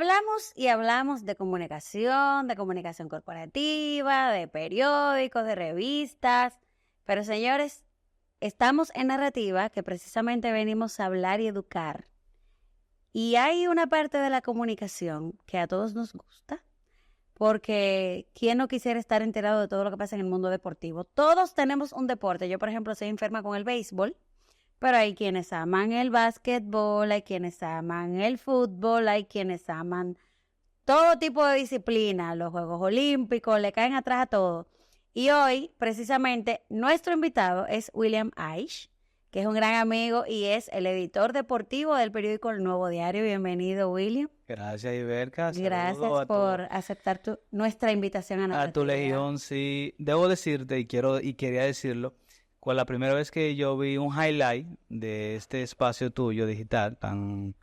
Hablamos y hablamos de comunicación corporativa, de periódicos, de revistas, pero señores, estamos en narrativa que precisamente venimos a hablar y educar. Y hay una parte de la comunicación que a todos nos gusta, porque ¿quién no quisiera estar enterado de todo lo que pasa en el mundo deportivo? Todos tenemos un deporte. Yo, por ejemplo, soy enferma con el béisbol, pero hay quienes aman el básquetbol, hay quienes aman el fútbol, hay quienes aman todo tipo de disciplina, los Juegos Olímpicos, le caen atrás a todo. Y hoy, precisamente, nuestro invitado es William Aish, que es un gran amigo y es el editor deportivo del periódico El Nuevo Diario. Bienvenido, William. Gracias, Iberka. Gracias por aceptar nuestra invitación a nuestra a tu legión. Sí, debo decirte y quería decirlo, con la primera vez que yo vi un highlight de este espacio tuyo digital tan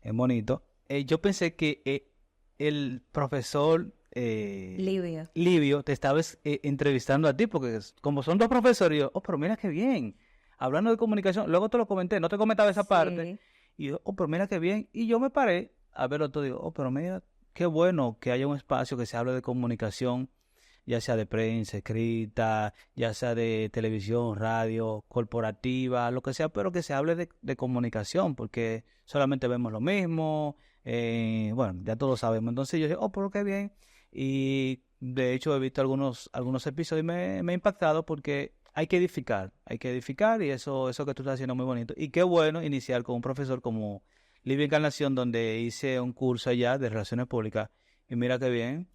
bonito, yo pensé que el profesor Livio te estaba entrevistando a ti, porque como son dos profesores, yo, pero mira qué bien, hablando de comunicación, luego te lo comenté, no te comentaba esa parte, y yo, pero mira qué bien, y yo me paré a verlo todo, digo, pero mira, qué bueno que haya un espacio que se hable de comunicación, ya sea de prensa escrita, ya sea de televisión, radio, corporativa, lo que sea, pero que se hable de comunicación, porque solamente vemos lo mismo, bueno, ya todos sabemos. Entonces yo dije, pero qué bien. Y de hecho he visto algunos episodios y me ha impactado porque hay que edificar y eso que tú estás haciendo es muy bonito. Y qué bueno iniciar con un profesor como Livia Encarnación, donde hice un curso allá de Relaciones Públicas, y mira qué bien.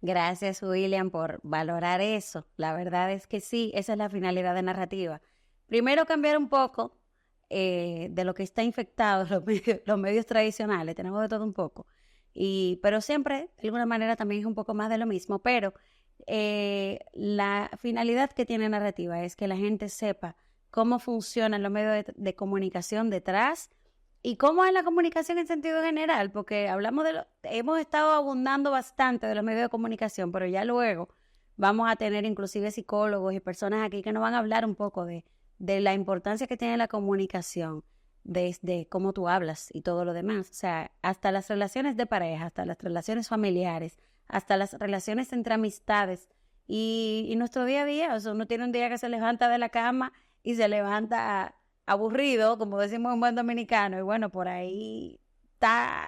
Gracias, William, por valorar eso. La verdad es que sí, esa es la finalidad de narrativa. Primero, cambiar un poco de lo que está infectado, los medios tradicionales, tenemos de todo un poco. Pero siempre, de alguna manera, también es un poco más de lo mismo. Pero la finalidad que tiene narrativa es que la gente sepa cómo funcionan los medios de comunicación detrás. ¿Y cómo es la comunicación en sentido general? Porque hemos estado abundando bastante de los medios de comunicación, pero ya luego vamos a tener inclusive psicólogos y personas aquí que nos van a hablar un poco de la importancia que tiene la comunicación, desde cómo tú hablas y todo lo demás. O sea, hasta las relaciones de pareja, hasta las relaciones familiares, hasta las relaciones entre amistades y nuestro día a día. O sea, uno tiene un día que se levanta de la cama y se levanta aburrido, como decimos en buen dominicano, y bueno, por ahí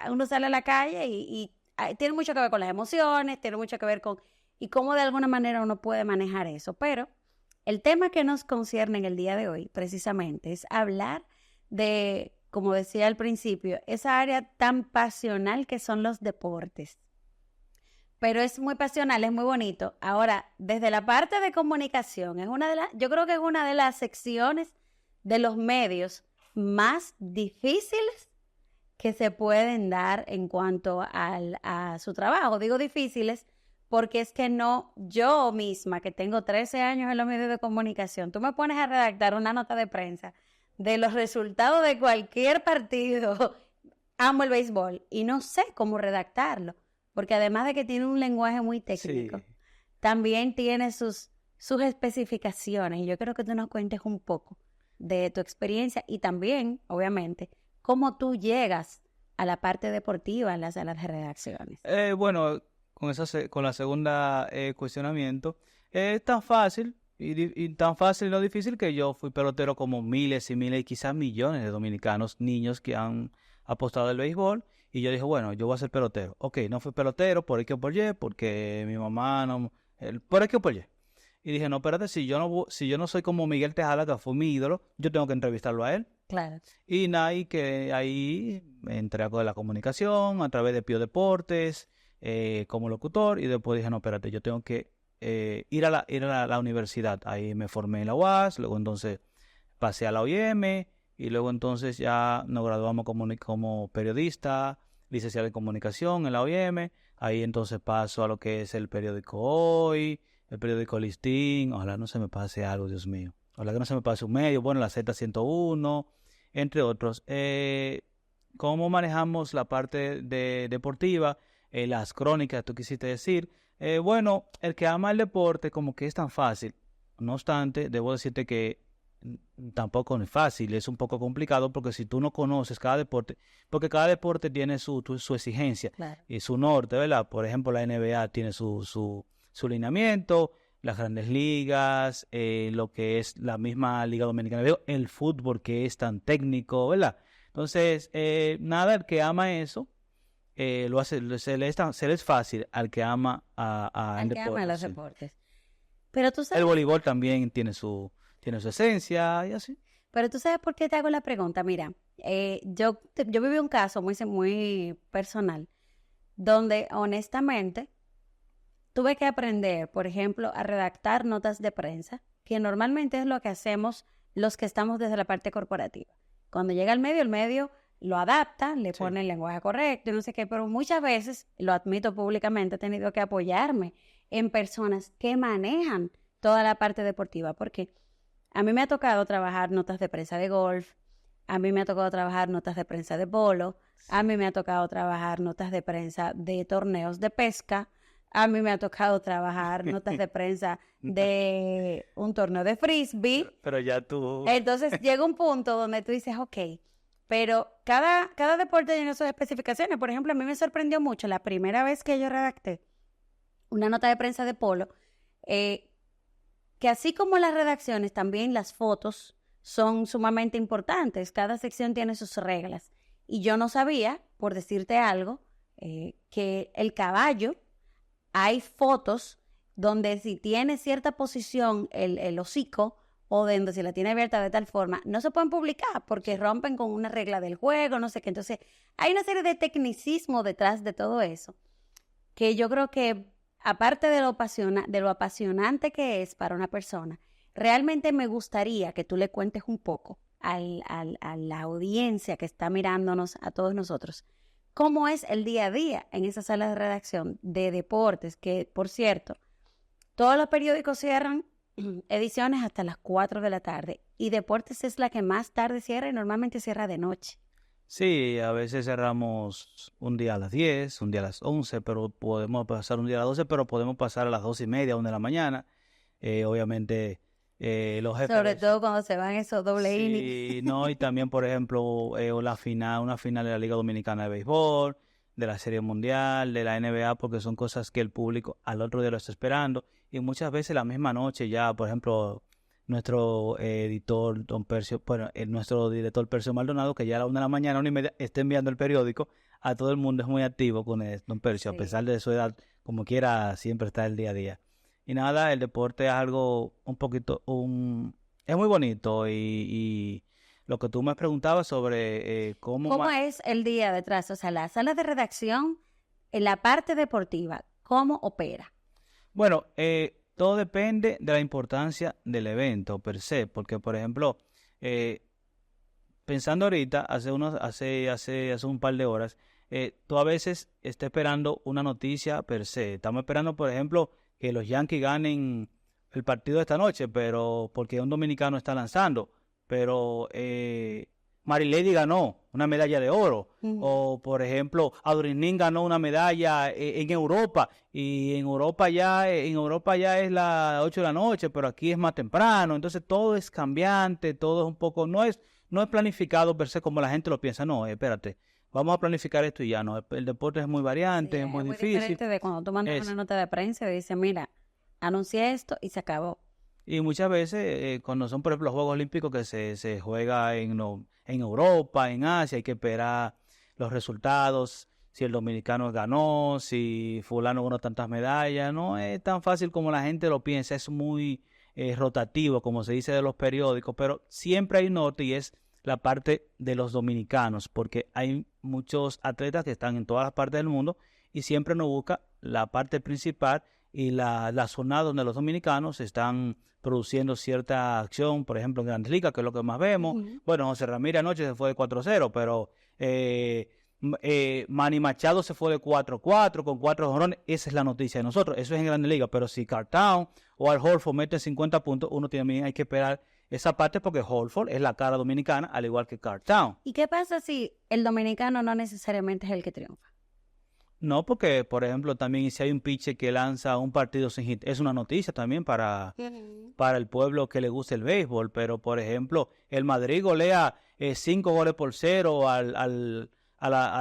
uno sale a la calle y tiene mucho que ver con las emociones, tiene mucho que ver con y cómo de alguna manera uno puede manejar eso. Pero el tema que nos concierne en el día de hoy precisamente es hablar de, como decía al principio, esa área tan pasional que son los deportes. Pero es muy pasional, es muy bonito. Ahora, desde la parte de comunicación, yo creo que es una de las secciones de los medios más difíciles que se pueden dar en cuanto a su trabajo. Digo difíciles porque es que yo misma, que tengo 13 años en los medios de comunicación, tú me pones a redactar una nota de prensa de los resultados de cualquier partido, amo el béisbol, y no sé cómo redactarlo, porque además de que tiene un lenguaje muy técnico, también tiene sus especificaciones, y yo quiero que tú nos cuentes un poco de tu experiencia y también, obviamente, cómo tú llegas a la parte deportiva en las salas de redacciones. Bueno, con la segunda cuestionamiento, es tan fácil y tan fácil y no difícil que yo fui pelotero como miles y miles y quizás millones de dominicanos, niños que han apostado al béisbol, y yo dije, bueno, yo voy a ser pelotero. Ok, no fui pelotero por X o por Y, porque mi mamá no, por X o por Y. Y dije, no, espérate, si yo no soy como Miguel Tejada, que fue mi ídolo, yo tengo que entrevistarlo a él. Claro. Y que ahí entré a la comunicación a través de Pío Deportes, como locutor, y después dije, no, espérate, yo tengo que ir a la universidad. Ahí me formé en la UAS, luego entonces pasé a la OIM, y luego entonces ya nos graduamos como periodista, licenciado en comunicación en la OIM. Ahí entonces paso a lo que es el periódico Hoy, el periódico Listín. Ojalá no se me pase algo, Dios mío. Ojalá que no se me pase un medio. Bueno, la Z101, entre otros. ¿Cómo manejamos la parte deportiva? Las crónicas, tú quisiste decir. Bueno, el que ama el deporte como que es tan fácil. No obstante, debo decirte que tampoco es fácil, es un poco complicado porque si tú no conoces cada deporte, porque cada deporte tiene su exigencia Claro. y su norte, ¿verdad? Por ejemplo, la NBA tiene su lineamiento, las grandes ligas, lo que es la misma Liga Dominicana, el fútbol que es tan técnico, ¿verdad? Entonces, nada, el que ama eso, lo hace, se le es fácil al que ama Al el que ama deporte. los Sí. deportes. Pero tú El sabes, voleibol también tiene su esencia y así. pero tú sabes por qué te hago la pregunta. Mira, yo viví un caso muy personal donde honestamente tuve que aprender, por ejemplo, a redactar notas de prensa, que normalmente es lo que hacemos los que estamos desde la parte corporativa. Cuando llega el medio lo adapta, le Sí. pone el lenguaje correcto y no sé qué, pero muchas veces, lo admito públicamente, he tenido que apoyarme en personas que manejan toda la parte deportiva, porque a mí me ha tocado trabajar notas de prensa de golf, a mí me ha tocado trabajar notas de prensa de polo, a mí me ha tocado trabajar notas de prensa de torneos de pesca, a mí me ha tocado trabajar notas de prensa de un torneo de frisbee. Pero ya tú... Entonces llega un punto donde tú dices, ok, pero cada deporte tiene sus especificaciones. Por ejemplo, a mí me sorprendió mucho la primera vez que yo redacté una nota de prensa de polo, que así como las redacciones, también las fotos son sumamente importantes. Cada sección tiene sus reglas. Y yo no sabía, por decirte algo, que el caballo, hay fotos donde si tiene cierta posición el hocico o donde si la tiene abierta de tal forma, no se pueden publicar porque rompen con una regla del juego, no sé qué. Entonces, hay una serie de tecnicismo detrás de todo eso que yo creo que, aparte de lo apasionante que es para una persona, realmente me gustaría que tú le cuentes un poco a la audiencia que está mirándonos a todos nosotros cómo es el día a día en esa sala de redacción de deportes, que, por cierto, todos los periódicos cierran ediciones hasta las 4 de la tarde y deportes es la que más tarde cierra y normalmente cierra de noche. Sí, a veces cerramos un día a las 10, un día a las 11, pero podemos pasar un día a las 12, pero podemos pasar a las 2:30, 1 de la mañana. Obviamente, los Sobre jefes... todo cuando se van esos doble innings. Sí, no, y también, por ejemplo, una final de la Liga Dominicana de Béisbol, de la Serie Mundial, de la NBA, porque son cosas que el público al otro día lo está esperando. Y muchas veces la misma noche ya, por ejemplo, nuestro editor, don Percio, bueno, nuestro director Percio Maldonado, que ya a la 1 de la mañana, 1:30, está enviando el periódico a todo el mundo, es muy activo con don Percio, Sí. a pesar de su edad, como quiera, siempre está el día a día. Y nada, el deporte es algo un poquito, es muy bonito y lo que tú me preguntabas sobre ¿Cómo es el día detrás? O sea, la sala de redacción, en la parte deportiva, ¿cómo opera? Bueno, todo depende de la importancia del evento per se, porque por ejemplo, pensando ahorita, hace un par de horas, tú a veces estás esperando una noticia per se. Estamos esperando, por ejemplo, que los Yankees ganen el partido de esta noche, pero porque un dominicano está lanzando. Pero Marilady ganó una medalla de oro. O, por ejemplo, Adrianín ganó una medalla en Europa. Y en Europa ya es las 8 de la noche, pero aquí es más temprano. Entonces todo es cambiante, todo es un poco, no es planificado per se como la gente lo piensa. No, espérate, vamos a planificar esto y ya no. El deporte es muy variante, Sí, es muy muy difícil. diferente de cuando tú mandas una nota de prensa y dices, mira, anuncié esto y se acabó. Y muchas veces, cuando son, por ejemplo, los Juegos Olímpicos que se juega en Europa, en Asia, hay que esperar los resultados, si el dominicano ganó, si fulano ganó tantas medallas. No es tan fácil como la gente lo piensa, es muy rotativo, como se dice de los periódicos, pero siempre hay un norte y es la parte de los dominicanos, porque hay muchos atletas que están en todas las partes del mundo y siempre nos busca la parte principal y la zona donde los dominicanos están produciendo cierta acción, por ejemplo en Grandes Ligas, que es lo que más vemos. Bueno, José Ramírez anoche se fue de 4-0, pero Manny Machado se fue de 4-4 con 4 jonrones. Esa es la noticia de nosotros, eso es en Grandes Ligas, pero si Cartown o Al Horford meten 50 puntos, uno también hay que esperar esa parte porque Horford es la cara dominicana, al igual que Cartown. ¿Y qué pasa si el dominicano no necesariamente es el que triunfa? No, porque, por ejemplo, también si hay un pitcher que lanza un partido sin hit, es una noticia también para el pueblo que le gusta el béisbol. Pero, por ejemplo, el Madrid golea 5 goles por 0 al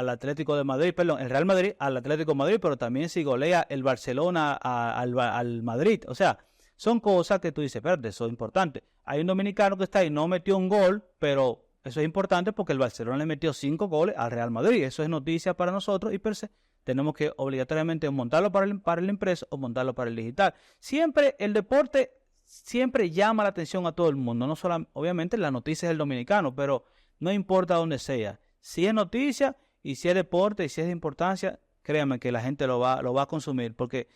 Atlético de Madrid, perdón, el Real Madrid al Atlético de Madrid, pero también si golea el Barcelona al Madrid. O sea, son cosas que tú dices, espérate, eso es importante. Hay un dominicano que está ahí, no metió un gol, pero eso es importante porque el Barcelona le metió 5 goles al Real Madrid. Eso es noticia para nosotros y per se tenemos que obligatoriamente montarlo para el impreso o montarlo para el digital. Siempre el deporte siempre llama la atención a todo el mundo. No solo, obviamente la noticia es el dominicano, pero no importa dónde sea. Si es noticia y si es deporte y si es de importancia, créanme que la gente lo va a consumir. Porque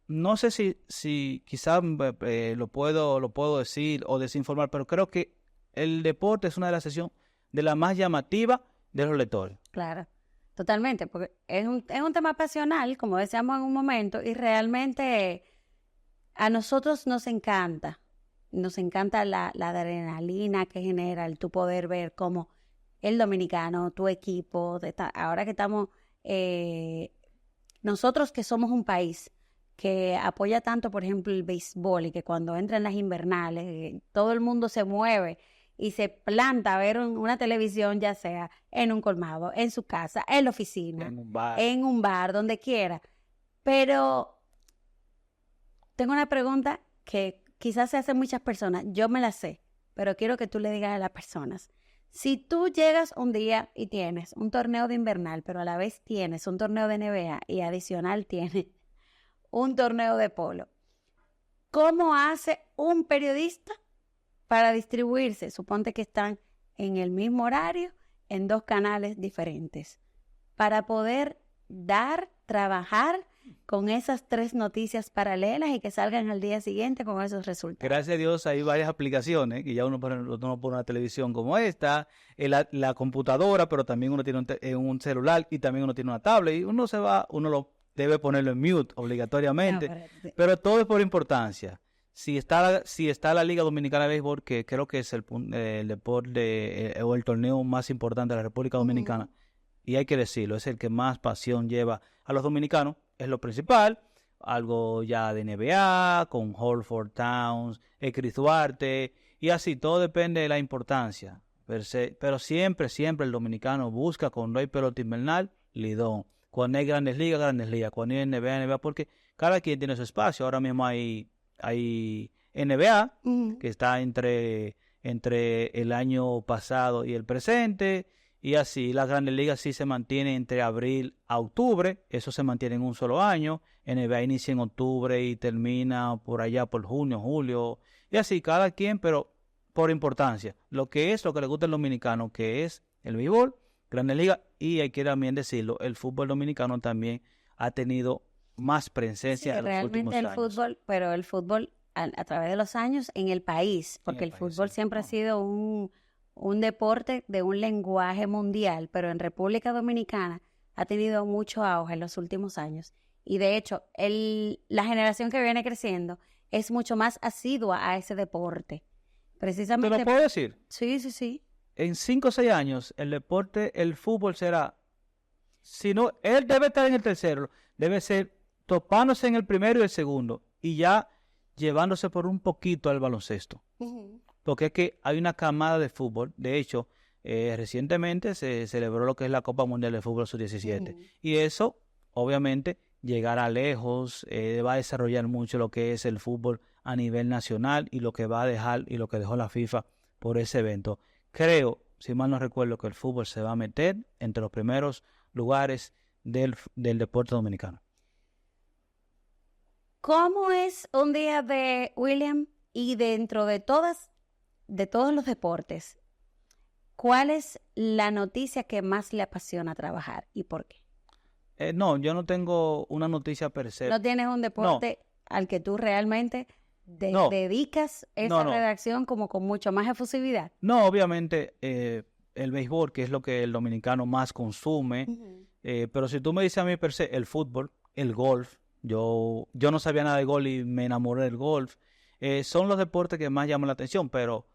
no sé si quizás lo puedo decir o desinformar, pero creo que el deporte es una de las secciones de la más llamativa de los lectores. Claro, totalmente, porque es un tema pasional, como decíamos en un momento, y realmente a nosotros nos encanta la adrenalina que genera el tu poder ver cómo el dominicano, tu equipo, ahora que estamos, nosotros que somos un país que apoya tanto, por ejemplo, el béisbol y que cuando entran las invernales, todo el mundo se mueve y se planta a ver una televisión, ya sea en un colmado, en su casa, en la oficina, en un bar, donde quiera. Pero tengo una pregunta que quizás se hacen muchas personas, yo me la sé, pero quiero que tú le digas a las personas. Si tú llegas un día y tienes un torneo de invernal, pero a la vez tienes un torneo de NBA y adicional tienes un torneo de polo, ¿cómo hace un periodista para distribuirse? Suponte que están en el mismo horario, en 2 canales diferentes, para poder trabajar con esas 3 noticias paralelas y que salgan al día siguiente con esos resultados. Gracias a Dios hay varias aplicaciones que ya uno pone una televisión como esta, la computadora, pero también uno tiene un celular y también uno tiene una tablet y uno debe ponerlo en mute obligatoriamente, no, pero todo es por importancia. Si está la Liga Dominicana de Béisbol, que creo que es el deporte o el torneo más importante de la República Dominicana, y hay que decirlo, es el que más pasión lleva a los dominicanos, es lo principal, algo ya de NBA, con Holford Towns, Chris Duarte, y así, todo depende de la importancia, pero siempre el dominicano busca cuando hay pelota invernal, Lidón. Cuando hay Grandes Ligas, cuando hay NBA, porque cada quien tiene su espacio. Ahora mismo hay NBA, que está entre el año pasado y el presente, y así las Grandes Ligas sí se mantienen entre abril a octubre, eso se mantiene en un solo año. NBA inicia en octubre y termina por allá por junio, julio, y así cada quien, pero por importancia. Lo que le gusta al dominicano, que es el béisbol, Grandes Ligas, y hay que también decirlo, el fútbol dominicano también ha tenido más presencia en los últimos años. Pero el fútbol a través de los años en el país, porque el fútbol siempre ha sido un deporte de un lenguaje mundial, pero en República Dominicana ha tenido mucho auge en los últimos años. Y de hecho, la generación que viene creciendo es mucho más asidua a ese deporte. Precisamente. ¿Te lo puedo decir? Sí. En 5 o 6 años, el fútbol será, si no, él debe estar en el tercero, debe ser topándose en el primero y el segundo, y ya llevándose por un poquito al baloncesto. Porque es que hay una camada de fútbol, de hecho, recientemente se celebró lo que es la Copa Mundial de Fútbol Sub-17, y eso, obviamente, llegará lejos, va a desarrollar mucho lo que es el fútbol a nivel nacional, y lo que va a dejar, y lo que dejó la FIFA por ese evento. Creo, si mal no recuerdo, que el fútbol se va a meter entre los primeros lugares del deporte dominicano. ¿Cómo es un día de William? Y dentro de todos los deportes, ¿cuál es la noticia que más le apasiona trabajar y por qué? No, yo no tengo una noticia per se. ¿No tienes un deporte al que tú realmente dedicas esa redacción como con mucho más efusividad? No, obviamente el béisbol, que es lo que el dominicano más consume, pero si tú me dices a mí per se, el fútbol, el golf, yo no sabía nada de golf y me enamoré del golf, son los deportes que más llaman la atención, pero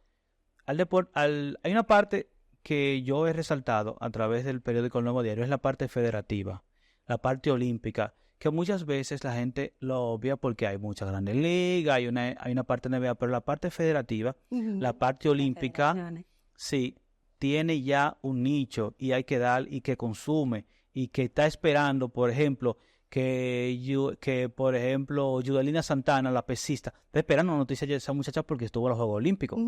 hay una parte que yo he resaltado a través del periódico El Nuevo Diario, es la parte federativa. la parte olímpica, que muchas veces la gente lo obvia porque hay muchas grandes ligas, hay una parte NBA, pero la parte federativa, la parte olímpica, sí, tiene ya un nicho y hay que dar y que consume y que está esperando, por ejemplo, que por ejemplo, Yudelina Santana, la pesista, está esperando noticias de esa muchacha porque estuvo en los Juegos Olímpicos.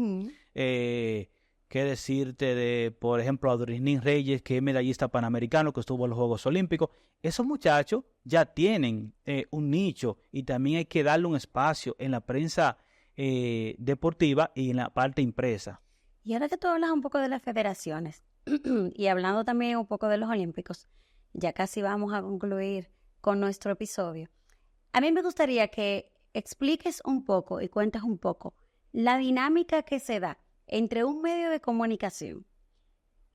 ¿Qué decirte de, por ejemplo, Adrianín Reyes, que es medallista panamericano, que estuvo en los Juegos Olímpicos? Esos muchachos ya tienen un nicho y también hay que darle un espacio en la prensa deportiva y en la parte impresa. Y ahora que tú hablas un poco de las federaciones y hablando también un poco de los Olímpicos, ya casi vamos a concluir con nuestro episodio. A mí me gustaría que expliques un poco y cuentes un poco la dinámica que se da entre un medio de comunicación,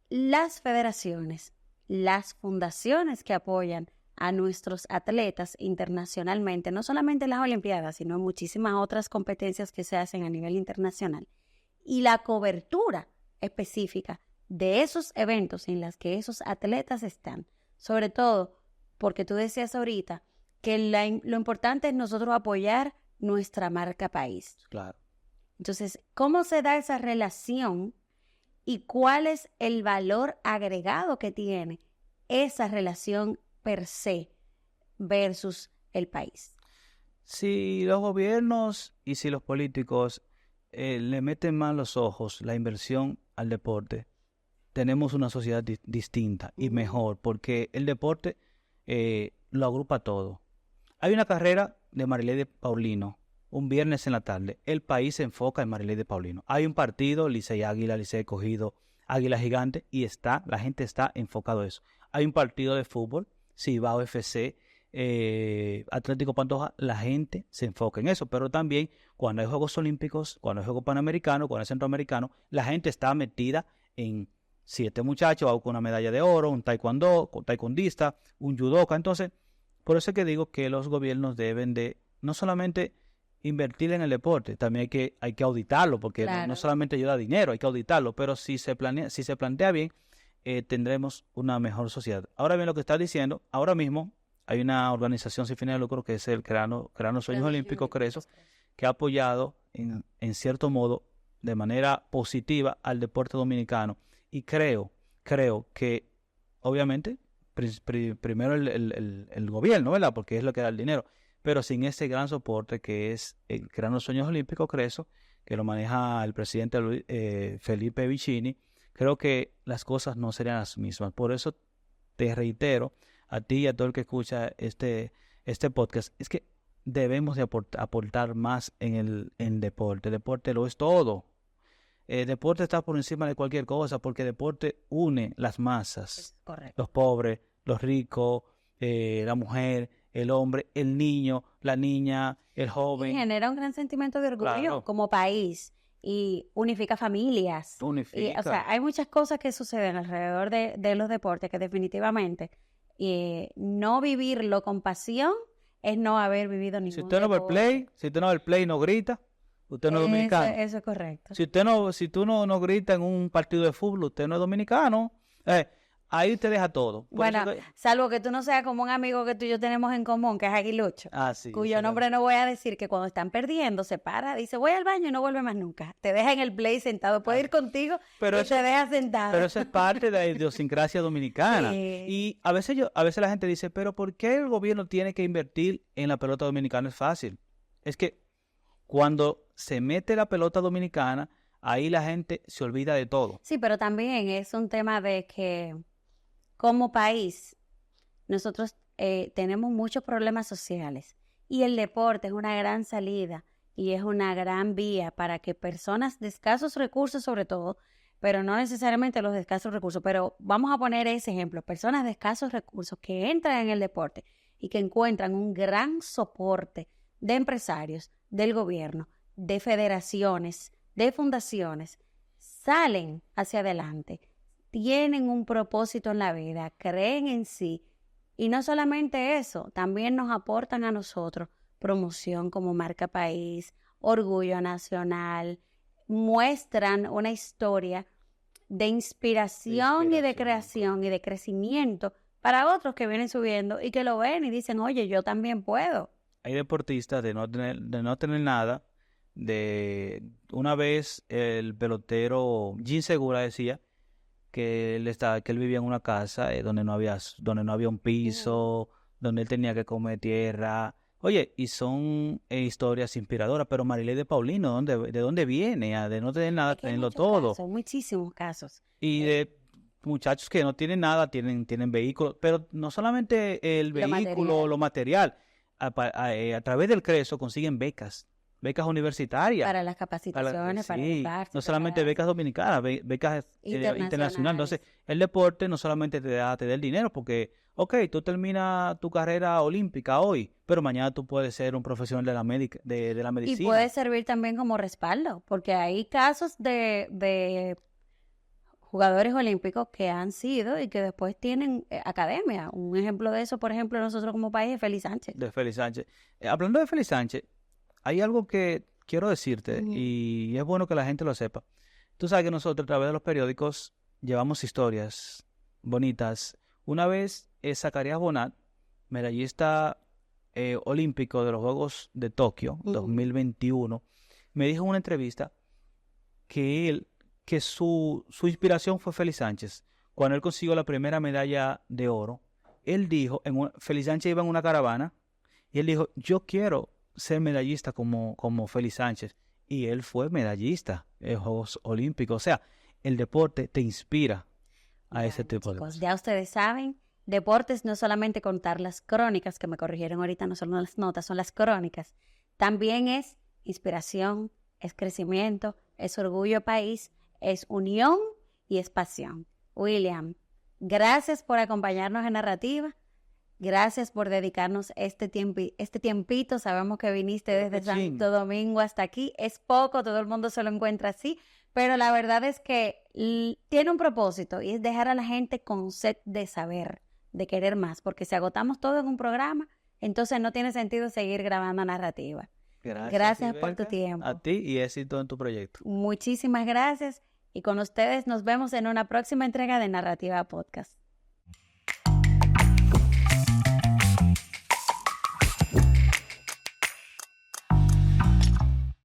las federaciones, las fundaciones que apoyan a nuestros atletas internacionalmente, no solamente en las Olimpiadas, sino en muchísimas otras competencias que se hacen a nivel internacional, y la cobertura específica de esos eventos en los que esos atletas están, sobre todo porque tú decías ahorita que lo importante es nosotros apoyar nuestra marca país. Claro. Entonces, ¿cómo se da esa relación y cuál es el valor agregado que tiene esa relación per se versus el país? Si los gobiernos y si los políticos le meten más los ojos la inversión al deporte, tenemos una sociedad distinta y mejor, porque el deporte lo agrupa todo. Hay una carrera de Marileide Paulino, un viernes en la tarde. El país se enfoca en Marileide Paulino. Hay un partido, Licey Águila, Licey Cogido, Águila Gigante, y la gente está enfocado en eso. Hay un partido de fútbol, Cibao FC, Atlético Pantoja, la gente se enfoca en eso, pero también cuando hay Juegos Olímpicos, cuando hay Juegos Panamericanos, cuando hay Centroamericanos, la gente está metida en 7 muchachos, con una medalla de oro, un taekwondista, un judoka. Entonces, por eso es que digo que los gobiernos deben de no solamente invertir en el deporte, también hay que auditarlo, porque claro, no solamente ayuda dinero, hay que auditarlo, pero si se plantea bien, tendremos una mejor sociedad. Ahora bien, lo que estás diciendo, ahora mismo hay una organización sin fines de lucro que es el Creando Sueños Olímpicos, CRESO, que ha apoyado en cierto modo, de manera positiva, al deporte dominicano. Y creo que, obviamente, primero el gobierno, ¿verdad? Porque es lo que da el dinero. Pero sin ese gran soporte que es el Creando Sueños Olímpicos, CRESO, que lo maneja el presidente Felipe Vicini, creo que las cosas no serían las mismas. Por eso te reitero a ti y a todo el que escucha este podcast, es que debemos de aportar más en el deporte. El deporte lo es todo. El deporte está por encima de cualquier cosa porque el deporte une las masas. Los pobres, los ricos, la mujer, el hombre, el niño, la niña, el joven. Y genera un gran sentimiento de orgullo, claro, como país y unifica familias. Unifica. O sea, hay muchas cosas que suceden alrededor de los deportes que definitivamente no vivirlo con pasión es no haber vivido ningún deporte. Si usted no ve el play, no grita. Usted no es dominicano. Eso es correcto. Si tú no gritas en un partido de fútbol, usted no es dominicano. Ahí usted deja todo. Bueno, salvo que tú no seas como un amigo que tú y yo tenemos en común, que es Aguilucho. Sí, cuyo nombre no voy a decir, que cuando están perdiendo se para, dice voy al baño y no vuelve más nunca. Te deja en el play sentado, puede ir contigo te deja sentado. Pero eso es parte de la idiosincrasia dominicana. Sí. Y a veces la gente dice, pero ¿por qué el gobierno tiene que invertir en la pelota dominicana? Es fácil. Es que cuando se mete la pelota dominicana, ahí la gente se olvida de todo. Sí, pero también es un tema de que como país nosotros tenemos muchos problemas sociales y el deporte es una gran salida y es una gran vía para que personas de escasos recursos sobre todo, pero no necesariamente los de escasos recursos, pero vamos a poner ese ejemplo, personas de escasos recursos que entran en el deporte y que encuentran un gran soporte de empresarios, del gobierno, de federaciones, de fundaciones, salen hacia adelante, tienen un propósito en la vida, creen en sí, y no solamente eso, también nos aportan a nosotros promoción como marca país, orgullo nacional, muestran una historia de inspiración y de creación y de crecimiento para otros que vienen subiendo y que lo ven y dicen, oye, yo también puedo. Hay deportistas de no tener nada. Una vez el pelotero Jim Segura decía que él vivía en una casa donde no había un piso, donde él tenía que comer tierra. Oye, y son historias inspiradoras, pero Marilei de Paulino, ¿de dónde viene? De no tener nada, Es que hay tenerlo muchos todo. casos, muchísimos casos. Y de muchachos que no tienen nada, tienen vehículos, pero no solamente el vehículo, lo material. A través del CRESO consiguen becas universitarias. Para las capacitaciones, para Sí, educarse, no solamente becas dominicanas, becas internacionales. Entonces, el deporte no solamente te da el dinero, porque, ok, tú terminas tu carrera olímpica hoy, pero mañana tú puedes ser un profesional de la y medicina. puede servir también como respaldo, porque hay casos de jugadores olímpicos que han sido y que después tienen academia. Un ejemplo de eso, por ejemplo, nosotros como país es Félix Sánchez. De Félix Sánchez. Hablando de Félix Sánchez, hay algo que quiero decirte y es bueno que la gente lo sepa. Tú sabes que nosotros a través de los periódicos llevamos historias bonitas. Una vez Zacarías Bonat, medallista olímpico de los Juegos de Tokio 2021, me dijo en una entrevista que su inspiración fue Félix Sánchez. Cuando él consiguió la primera medalla de oro, él dijo, Félix Sánchez iba en una caravana y él dijo, yo quiero ser medallista como Félix Sánchez. Y él fue medallista en Juegos Olímpicos. O sea, el deporte te inspira a ese tipo de cosas. Ya ustedes saben, deportes no solamente contar las crónicas, que me corrigieron ahorita, no son las notas, son las crónicas. También es inspiración, es crecimiento, es orgullo país, es unión y es pasión. William, gracias por acompañarnos en Narrativa. Gracias por dedicarnos este tiempito. Sabemos que viniste desde Santo Domingo hasta aquí. Es poco, todo el mundo se lo encuentra así, pero la verdad es que tiene un propósito y es dejar a la gente con sed de saber, de querer más, porque si agotamos todo en un programa, entonces no tiene sentido seguir grabando Narrativa. Gracias por tu tiempo. A ti y éxito en tu proyecto. Muchísimas gracias y con ustedes nos vemos en una próxima entrega de Narrativa Podcast.